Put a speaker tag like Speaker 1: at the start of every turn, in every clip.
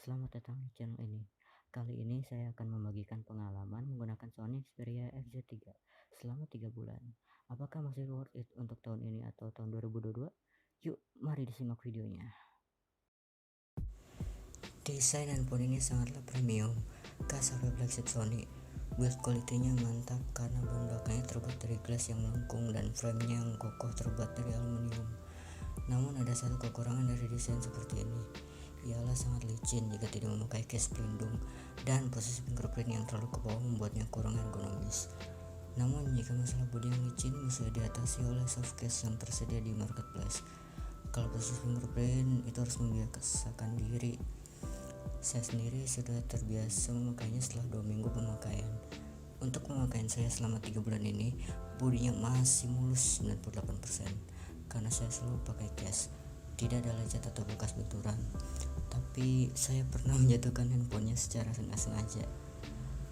Speaker 1: Selamat datang di channel ini. Kali ini saya akan membagikan pengalaman menggunakan Sony Xperia XZ3 selama 3 bulan. Apakah masih worth it untuk tahun ini atau tahun 2022? Yuk, mari disimak videonya. Desain handphone ini sangatlah premium, khas HP flagship Sony. Build quality-nya mantap karena ban belakangnya terbuat dari glass yang melengkung dan frame-nya yang kokoh terbuat dari aluminium. Namun ada satu kekurangan dari desain seperti ini, ialah sangat licin jika tidak memakai case pelindung, dan posisi fingerprint yang terlalu ke bawah membuatnya kurang ergonomis. Namun jika masalah bodi yang licin bisa diatasi oleh soft case yang tersedia di marketplace. Kalau posisi fingerprint itu harus membiasakan diri. Saya sendiri sudah terbiasa memakainya setelah 2 minggu pemakaian. Untuk pemakaian saya selama 3 bulan ini, bodinya masih mulus 98%. Karena saya selalu pakai case, tidak ada lecet atau bekas benturan. Tapi saya pernah menjatuhkan handphonenya secara sengaja.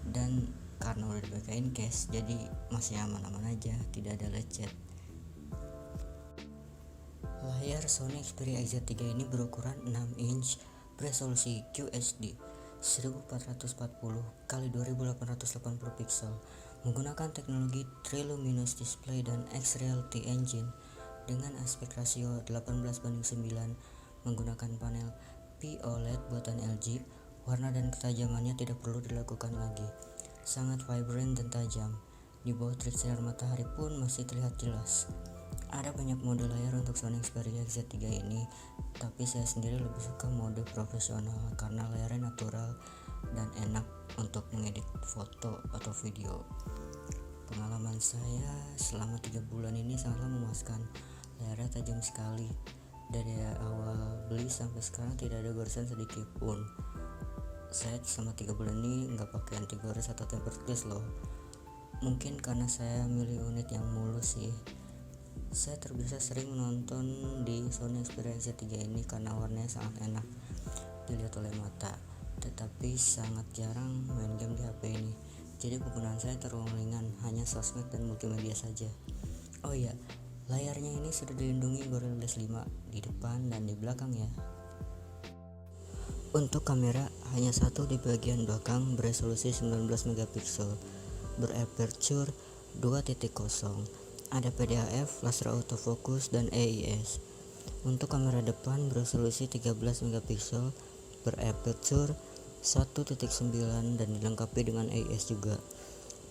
Speaker 1: Dan karena udah dipakein case, jadi masih aman-aman aja, tidak ada lecet. Layar Sony Xperia XZ3 ini berukuran 6 inch beresolusi QHD 1440 x 2880 pixel, menggunakan teknologi Triluminous Display dan X-Reality Engine dengan aspek rasio 18:9, menggunakan panel POLED buatan LG. Warna dan ketajamannya tidak perlu dilakukan lagi, sangat vibrant dan tajam. Di bawah terik sinar matahari pun masih terlihat jelas. Ada banyak mode layar untuk Sony Xperia XZ3 ini, tapi saya sendiri lebih suka mode profesional karena layarnya natural dan enak untuk mengedit foto atau video. Pengalaman saya selama 3 bulan ini sangatlah memuaskan. Layarnya tajam sekali. Dari awal beli sampai sekarang tidak ada goresan sedikit pun. Saya selama 3 bulan ini nggak pakai anti gores atau tempered glass loh. Mungkin karena saya milih unit yang mulus sih. Saya terbiasa sering menonton di Sony Xperia XZ3 ini karena warnanya sangat enak dilihat oleh mata, tetapi sangat jarang main game di HP ini. Jadi penggunaan saya tergolong ringan, hanya sosmed dan multimedia saja. Oh iya, layarnya ini sudah dilindungi Gorilla Glass 5 di depan dan di belakang ya. Untuk kamera hanya satu di bagian belakang beresolusi 19 megapiksel, beraperture 2.0, ada PDAF, laser autofocus, dan AIS. Untuk kamera depan beresolusi 13 megapiksel, beraperture 1.9 dan dilengkapi dengan AIS juga.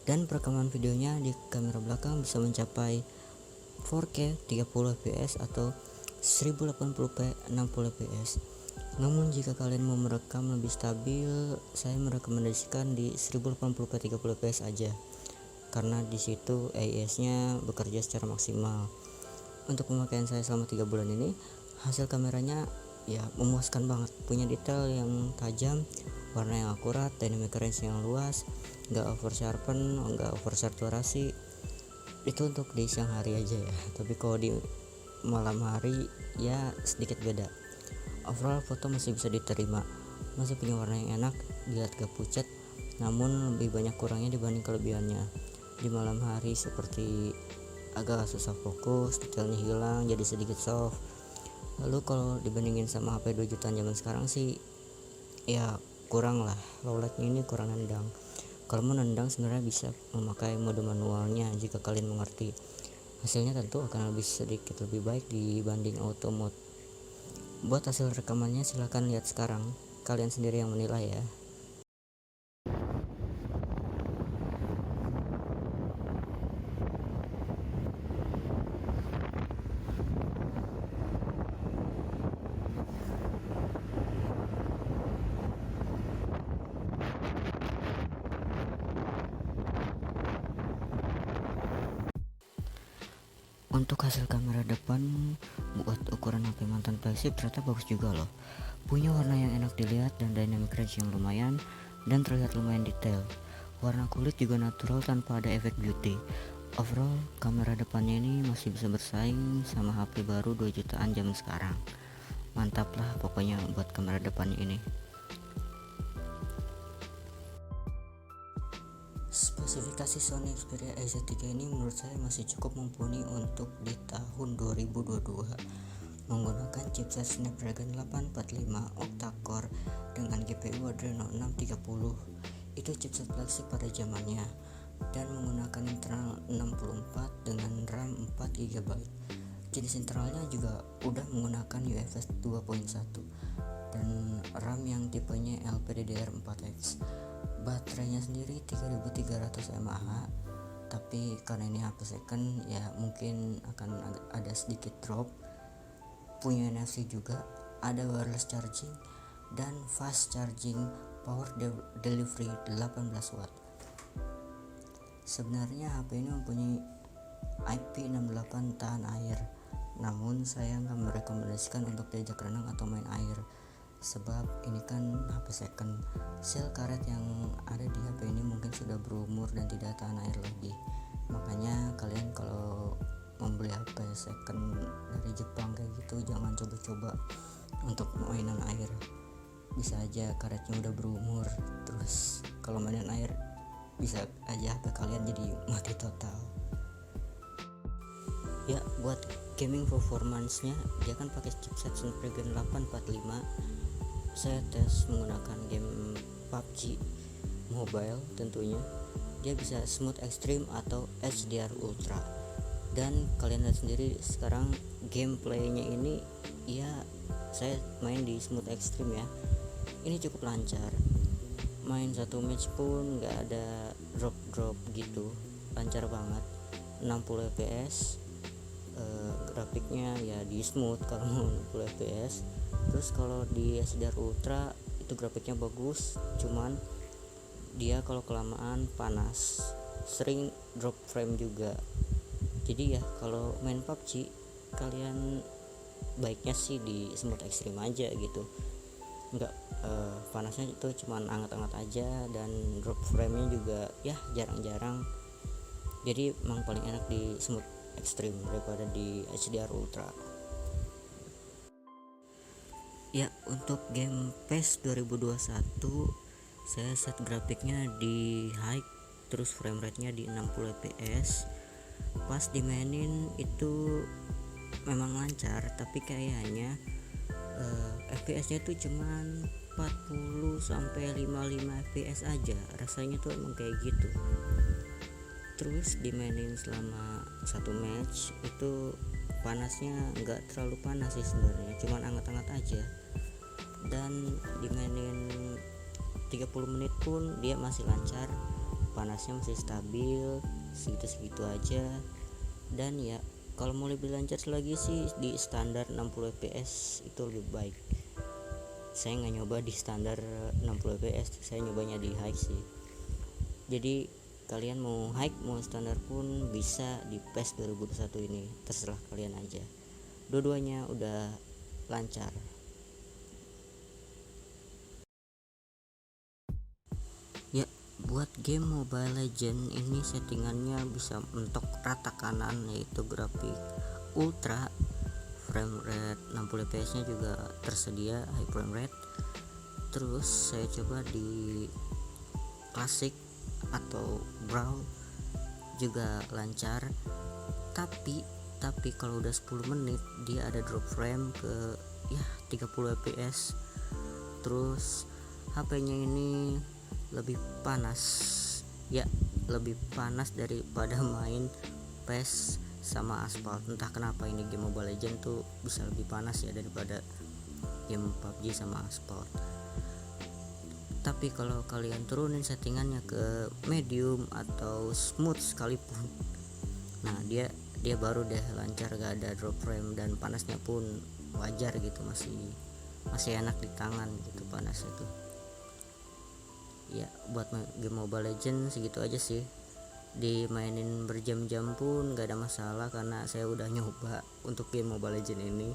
Speaker 1: Dan perekaman videonya di kamera belakang bisa mencapai 4K 30 fps atau 1080p 60 fps. Namun jika kalian mau merekam lebih stabil, saya merekomendasikan di 1080p 30 fps aja, karena di situ AIS-nya bekerja secara maksimal. Untuk pemakaian saya selama 3 bulan ini, hasil kameranya ya memuaskan banget, punya detail yang tajam, warna yang akurat, dynamic range yang luas, nggak over sharpen, nggak over saturasi. Itu untuk di siang hari aja ya, tapi kalau di malam hari ya sedikit beda. Overall foto masih bisa diterima, masih punya warna yang enak, dilihat gak pucat, namun lebih banyak kurangnya dibanding kelebihannya. Di malam hari seperti agak susah fokus, detailnya hilang, jadi sedikit soft. Lalu kalau dibandingin sama HP 2 jutaan zaman sekarang sih ya kurang lah, low light ini kurang nendang. Kalau mau nendang sebenarnya bisa memakai mode manualnya jika kalian mengerti. Hasilnya tentu akan lebih sedikit lebih baik dibanding auto mode. Buat hasil rekamannya silahkan lihat sekarang, kalian sendiri yang menilai ya. Untuk hasil kamera depan buat ukuran HP mantan flagship ternyata bagus juga loh. Punya warna yang enak dilihat dan dynamic range yang lumayan dan terlihat lumayan detail. Warna kulit juga natural tanpa ada efek beauty. Overall kamera depannya ini masih bisa bersaing sama HP baru 2 jutaan zaman sekarang. Mantap lah pokoknya buat kamera depannya ini. Spesifikasi Sony Xperia XZ3 ini menurut saya masih cukup mumpuni untuk di tahun 2022. Menggunakan chipset Snapdragon 845 octa-core dengan GPU Adreno 630. Itu chipset flagship pada zamannya dan menggunakan internal 64 dengan RAM 4 GB. Jenis internalnya juga udah menggunakan UFS 2.1 dan RAM yang tipenya LPDDR4X. Baterainya sendiri 3300 mAh, tapi karena ini HP second ya mungkin akan ada sedikit drop. Punya NFC juga, ada wireless charging dan fast charging, power delivery 18 watt. Sebenarnya HP ini mempunyai IP68 tahan air, namun saya nggak merekomendasikan untuk diajak renang atau main air, sebab ini kan HP second. Sel karet yang ada di HP ini mungkin sudah berumur dan tidak tahan air lagi. Makanya kalian kalau membeli HP second dari Jepang kayak gitu jangan coba-coba untuk mainan air. Bisa aja karetnya udah berumur, terus kalau mainan air bisa aja HP kalian jadi mati total. Ya, buat gaming performance-nya dia kan pakai chipset Snapdragon 845. Saya tes menggunakan game PUBG Mobile tentunya. Dia bisa smooth extreme atau HDR ultra. Dan kalian lihat sendiri sekarang gameplaynya ini ya saya main di smooth extreme ya. Ini cukup lancar. Main satu match pun nggak ada drop gitu, lancar banget. 60 fps. Grafiknya ya di smooth kalau 60 fps. Terus kalau di HDR ultra itu grafiknya bagus, cuman dia kalau kelamaan panas, sering drop frame juga. Jadi ya kalau main PUBG kalian baiknya sih di smooth extreme aja gitu. Enggak panasnya itu cuman anget-anget aja dan drop frame-nya juga ya jarang-jarang. Jadi emang paling enak di smooth extreme daripada di HDR ultra. Ya, untuk game PES 2021 saya set grafiknya di high, terus frame rate-nya di 60 fps. Pas dimainin itu memang lancar, tapi kayaknya FPS-nya tuh cuman 40 sampai 55 fps aja. Rasanya tuh emang kayak gitu. Terus dimainin selama satu match itu panasnya nggak terlalu panas sih sebenarnya, cuman anget-anget aja. Dan dimainin 30 menit pun dia masih lancar, panasnya masih stabil segitu-segitu aja. Dan ya kalau mau lebih lancar lagi sih di standar 60 fps itu lebih baik. Saya nggak nyoba di standar 60 fps, saya nyobanya di high sih. Jadi kalian mau high mau standar pun bisa di PES 2021 ini, terserah kalian aja. Dua-duanya udah lancar. Ya, buat game Mobile Legend ini settingannya bisa mentok rata kanan, yaitu grafik ultra, frame rate 60 fps nya juga tersedia high frame rate. Terus saya coba di klasik atau brawl juga lancar, tapi kalau udah 10 menit dia ada drop frame ke ya 30 fps. Terus HP-nya ini lebih panas, ya lebih panas daripada main PES sama Asphalt. Entah kenapa ini game Mobile Legend tuh bisa lebih panas ya daripada game PUBG sama Asphalt. Tapi kalau kalian turunin settingannya ke medium atau smooth sekalipun, nah dia baru deh lancar, gak ada drop frame dan panasnya pun wajar gitu, masih enak di tangan gitu panasnya tuh. Ya buat game Mobile Legends segitu aja sih. Dimainin berjam-jam pun gak ada masalah karena saya udah nyoba untuk game Mobile Legends ini.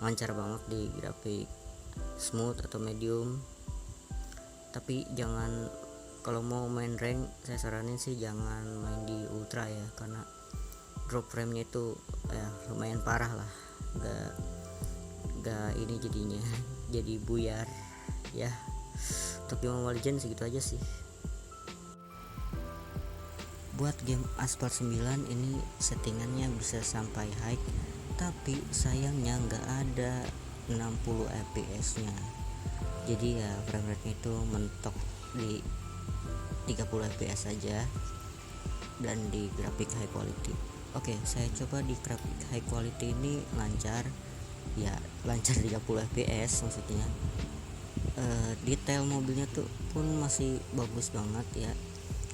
Speaker 1: Lancar banget di grafik smooth atau medium. Tapi jangan, kalau mau main rank saya saranin sih jangan main di ultra ya, karena drop frame nya itu ya lumayan parah lah. Gak ini jadinya jadi buyar ya. Untuk game Mobile Legends segitu aja sih. Buat game Asphalt 9 ini settingannya bisa sampai high, tapi sayangnya nggak ada 60 fps nya. jadi ya frame rate itu mentok di 30 fps saja dan di grafik high quality. Oke, saya coba di grafik high quality ini lancar, ya lancar 30 fps maksudnya. Detail mobilnya tuh pun masih bagus banget ya,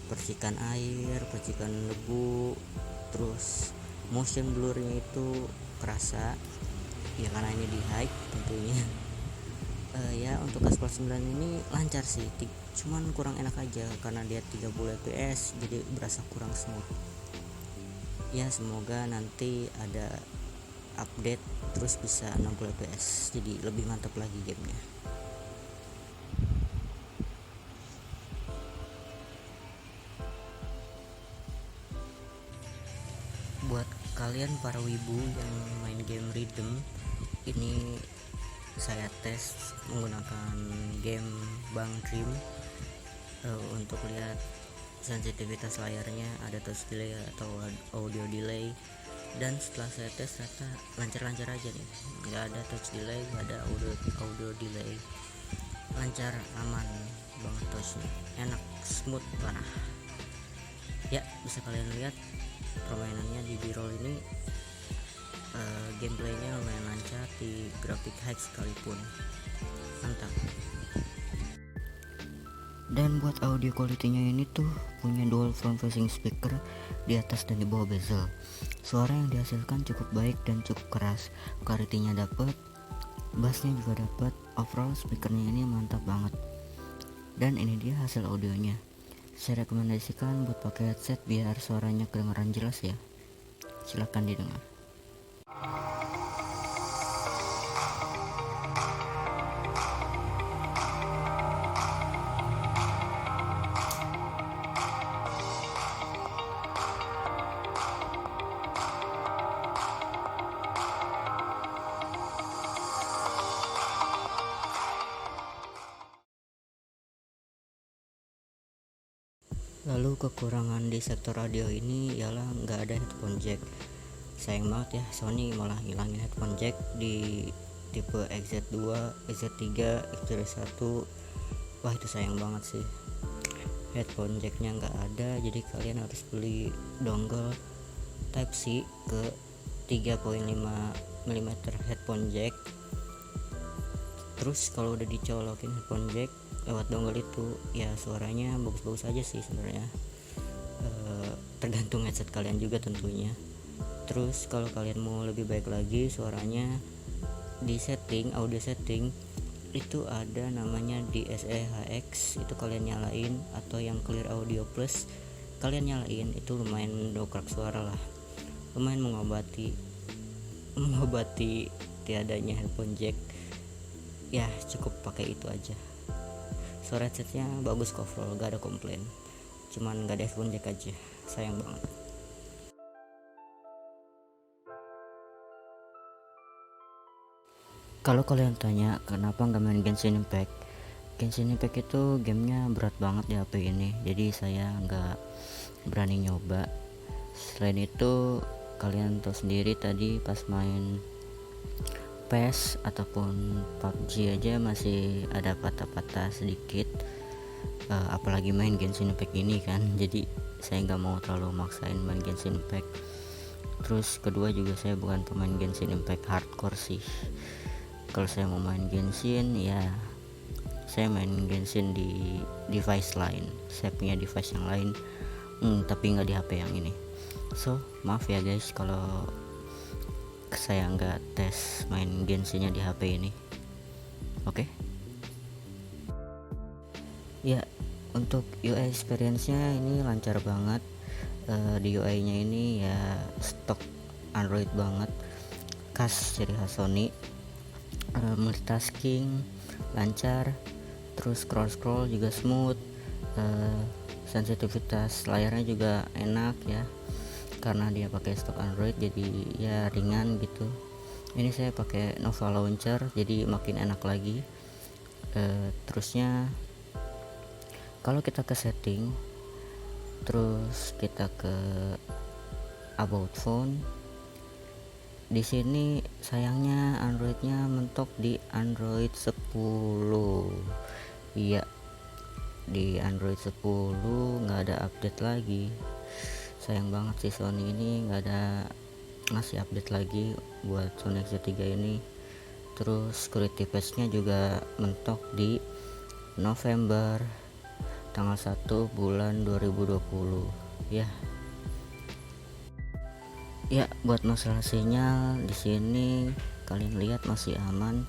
Speaker 1: percikan air, percikan debu, terus motion blurnya itu kerasa ya karena ini di high tentunya. Ya untuk Aspal 9 ini lancar sih, cuman kurang enak aja karena dia 30 fps jadi berasa kurang smooth. Ya semoga nanti ada update terus bisa 60 fps jadi lebih mantap lagi gamenya. Buat kalian para wibu yang main game Rhythm, ini saya tes menggunakan game Bang Dream untuk lihat sensitivitas layarnya ada touch delay atau audio delay, dan setelah saya tes ternyata lancar-lancar aja nih, nggak ada touch delay, nggak ada audio delay, lancar, aman banget, touchnya enak, smooth parah ya. Bisa kalian lihat permainannya di B-roll ini, gameplaynya lumayan lancar di grafik high sekalipun, mantap. Dan buat audio quality-nya ini tuh punya dual front facing speaker di atas dan di bawah bezel. Suara yang dihasilkan cukup baik dan cukup keras, quality-nya dapet, bassnya juga dapet, overall speakernya ini mantap banget. Dan ini dia hasil audionya. Saya rekomendasikan buat pakai headset biar suaranya kedengaran jelas ya. Silahkan didengar. Lalu kekurangan di sektor audio ini ialah nggak ada headphone jack. Sayang banget ya, Sony malah ngilangin headphone jack di tipe XZ2, XZ3, X-Series 1. Wah itu sayang banget sih, headphone jacknya nggak ada, jadi kalian harus beli dongle Type C ke 3.5 mm headphone jack. Terus kalau udah dicolokin headphone jack lewat dongle itu ya suaranya bagus-bagus aja sih sebenarnya, tergantung headset kalian juga tentunya. Terus kalau kalian mau lebih baik lagi suaranya, di setting audio setting itu ada namanya DSE-HX, itu kalian nyalain, atau yang Clear Audio Plus kalian nyalain, itu lumayan mendongkrak suara lah, lumayan mengobati tiadanya headphone jack. Ya cukup pakai itu aja. Suara headsetnya bagus kok overall, gak ada komplain, cuman gak ada headphone jack aja, sayang banget. Kalau kalian tanya kenapa nggak main Genshin Impact, Genshin Impact itu gamenya berat banget di HP ini, jadi saya nggak berani nyoba. Selain itu kalian tahu sendiri tadi pas main PES ataupun PUBG aja masih ada patah-patah sedikit, apalagi main Genshin Impact ini kan, jadi saya nggak mau terlalu maksain main Genshin Impact. Terus kedua juga saya bukan pemain Genshin Impact hardcore sih. Kalau saya mau main Genshin ya saya main Genshin di device lain, saya punya device yang lain, tapi nggak di HP yang ini. So maaf ya guys kalau saya nggak tes main Genshinnya di HP ini. Oke. Ya untuk UI experience-nya ini lancar banget. Di UI-nya ini ya stok Android banget, khas ciri khas Sony. Multitasking lancar, terus scroll juga smooth, sensitivitas layarnya juga enak ya karena dia pakai stok Android, jadi ya ringan gitu. Ini saya pakai Nova Launcher jadi makin enak lagi. Terusnya kalau kita ke setting, terus kita ke about phone, di sini sayangnya Androidnya mentok di Android 10. Iya, di Android 10 nggak ada update lagi. Sayang banget sih, Sony ini nggak ada ngasih update lagi buat Sony X3 ini. Terus security patch-nya juga mentok di November tanggal 1 bulan 2020 ya. Ya, buat masalah sinyal di sini kalian lihat masih aman,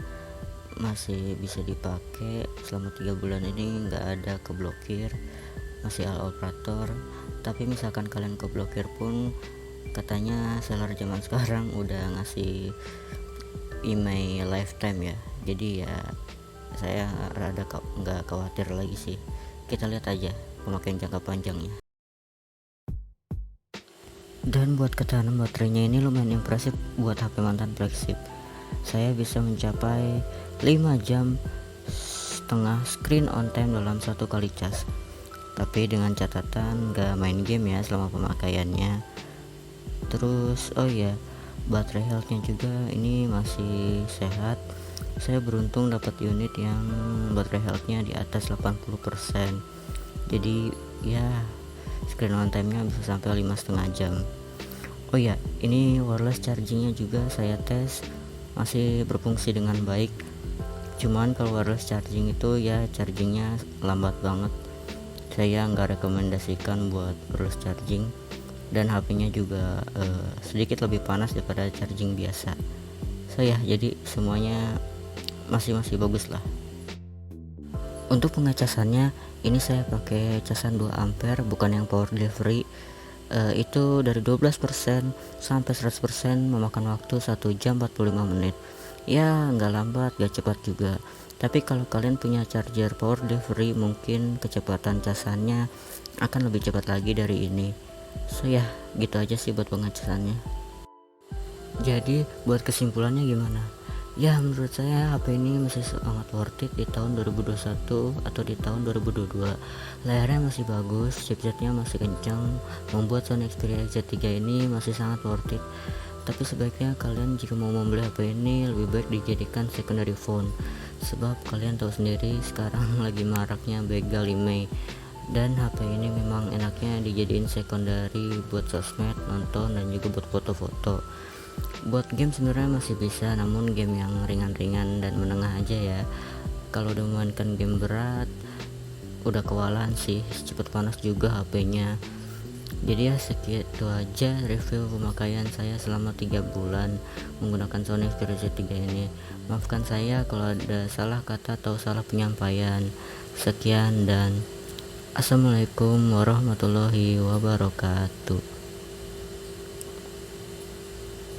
Speaker 1: masih bisa dipakai selama 3 bulan ini, nggak ada keblokir, masih all operator. Tapi misalkan kalian keblokir pun katanya seller zaman sekarang udah ngasih email lifetime ya, jadi ya saya rada nggak khawatir lagi sih. Kita lihat aja pemakaian jangka panjangnya. Dan buat ketahanan baterainya ini lumayan impresif buat HP mantan flagship. Saya bisa mencapai 5 jam setengah screen on time dalam 1 kali cas. Tapi dengan catatan gak main game ya selama pemakaiannya. Terus oh ya, baterai healthnya juga ini masih sehat. Saya beruntung dapat unit yang baterai healthnya di atas 80%. Jadi ya screen on time nya bisa sampai 5,5 jam. Oh ya, ini wireless chargingnya juga saya tes masih berfungsi dengan baik. Cuman kalau wireless charging itu ya chargingnya lambat banget. Saya nggak rekomendasikan buat wireless charging, dan HP-nya juga sedikit lebih panas daripada charging biasa. Jadi semuanya masih bagus lah. Untuk pengecasannya ini saya pakai casan 2 ampere bukan yang power delivery. Itu dari 12% sampai 100% memakan waktu 1 jam 45 menit. Ya nggak lambat, gak cepat juga. Tapi kalau kalian punya charger power delivery, mungkin kecepatan casannya akan lebih cepat lagi dari ini. Gitu aja sih buat pengecasannya. Jadi buat kesimpulannya gimana? Ya menurut saya HP ini masih sangat worth it di tahun 2021 atau di tahun 2022. Layarnya masih bagus, chipsetnya masih kencang, membuat Sony Xperia Z3 ini masih sangat worth it. Tapi sebaiknya kalian jika mau membeli HP ini lebih baik dijadikan secondary phone, sebab kalian tahu sendiri sekarang lagi maraknya begal email, dan HP ini memang enaknya dijadiin secondary buat sosmed, nonton, dan juga buat foto-foto. Buat game sebenarnya masih bisa, namun game yang ringan-ringan dan menengah aja ya. Kalau udah memainkan game berat udah kewalahan sih, cepet panas juga HP-nya. Jadi ya segitu aja review pemakaian saya selama 3 bulan menggunakan Sony Xperia Z3 ini. Maafkan saya kalau ada salah kata atau salah penyampaian. Sekian dan Assalamualaikum warahmatullahi wabarakatuh.